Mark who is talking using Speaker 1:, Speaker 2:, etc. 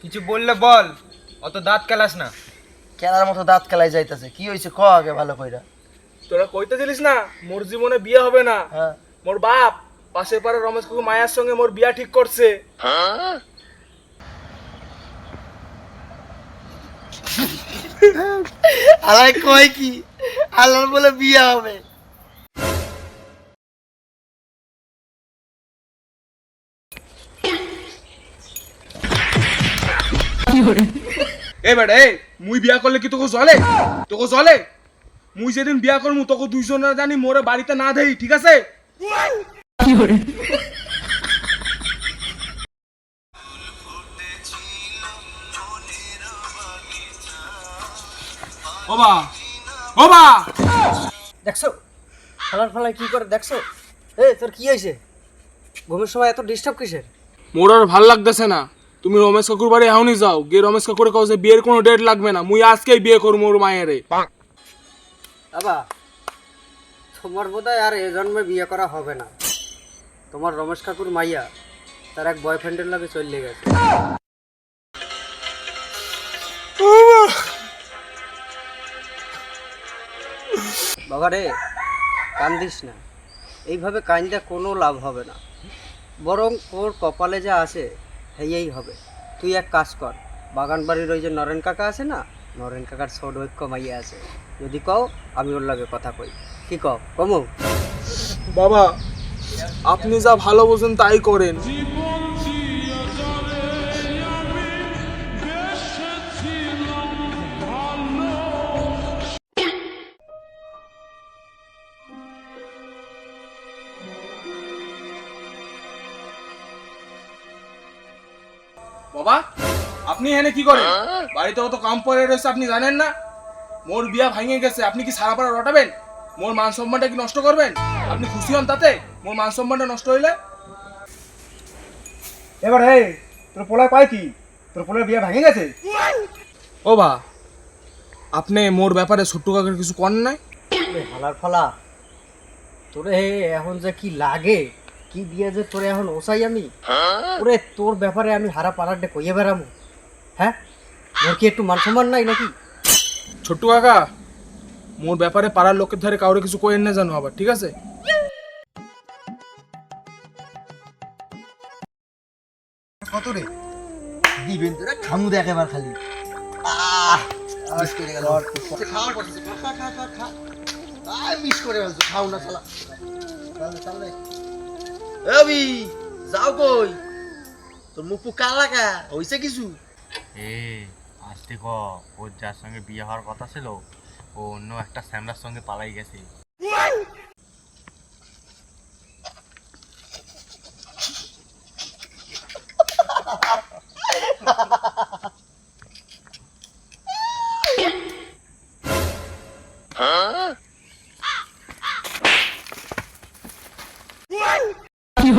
Speaker 1: কিছু বললে বল, অত দাঁত কেলাস না।
Speaker 2: কেনার মতো দাঁত কেলাই যাইতেছে, কি হয়েছে ক আগে ভালো কইরা।
Speaker 3: তোরা কইতেছিলিস না মোর জীবনে বিয়ে হবে না,
Speaker 2: হ্যাঁ
Speaker 3: মোর বাপ পাশের পাড়ার রমেশ কাকু মায়ের সঙ্গে মোর বিয়া ঠিক করছে।
Speaker 2: আলাই কয় কি আল্লাহর বলে বিয়ে হবে।
Speaker 3: এই বেটা এই মুই বিয়া করলে কি তোকে জলে মুই যেদিন বিয়া করমু তোকে দুইজনে জানি মোরে বাড়িতে না দেই, ঠিক আছে? ওবা ওবা
Speaker 2: দেখছো ফালার ফালায় কি করে দেখছো? এই তোর কি হয়েছে? ঘুমের সময় এত ডিস্টার্ব কিসের?
Speaker 3: মোর আর ভাল লাগতেছে না, তুমি রমেশ কাকুর বাড়ি এখনই যাও, গিয়ে রমেশ কাকুরে কও যে বিয়ের কোনো ডেট লাগবে না, মুই আজকেই বিয়ে করবো মোর মায়েরে।
Speaker 2: বাবা তোমার বোধহয় আর এ জন্মে বিয়ে করা হবে না। তোমার রমেশ কাকুর মাইয়া তার এক বয়ফ্রেন্ডের লাগে চলে গেছে। বাবা রে কান্দিস না, এইভাবে কান্দা কোনো লাভ হবে না, বরং ওর কপালে যা আছে হেয়েই হবে। তুই এক কাজ কর, বাগান বাড়ির ওই যে নরেন কাকা আছে না, নরেন কাকার ছোট ঐক্য মাইয়া আছে, যদি কও আমি ওর লাগে কথা কই। কি কও কমু?
Speaker 3: বাবা আপনি যা ভালো বোঝেন তাই করেন। বাবা আপনি এখানে কি করেন? বাড়িতে অত কাম পড়ে রয়েছে, আপনি জানেন না মোর বিয়া ভাঙে গেছে, আপনি কি সারা পাড়া রটাবেন? মোর মান সম্মানটা কি নষ্ট করবেন? আপনি খুশি হন তাতে? মোর মান সম্মানটা নষ্ট হইলে
Speaker 1: এবার হে তোর পোলা পায় কি? তোর পোলার বিয়ে ভেঙে গেছে?
Speaker 3: ও বা আপনি মোর ব্যাপারে ছোট্ট কাকের কিছু করেন নাই?
Speaker 2: হালার ফালা তোরে এখন যে কি লাগে, কি দিয়ে যে তোরে এখন ওসাই আমি, ওরে তোর ব্যাপারে আমি হারা পাড়াতে কইয়ে বেড়ামু? হ্যাঁ তোর কি একটু মান সম্মান নাই নাকি?
Speaker 3: ছোট্ট কাকা মোর ব্যাপারে পাড়ার লোকের ধারে কাউরে কিছু কইেন না জানো আবার, ঠিক আছে?
Speaker 2: কত রে দিবেন তোরা খামু দেখ এবার খালি। মিস করে গেল, খাওয়ার পড়ছে, খা খা খা খা, মিস করে গেল, খাও না শালা। এবি যাও কই, তোর মুখ কালা কা হইছে কিছু?
Speaker 4: আসতে ক, ওর যার সঙ্গে বিয়ে হওয়ার কথা ছিল ও অন্য একটা স্যামরার সঙ্গে পালাই গেছে।
Speaker 5: কি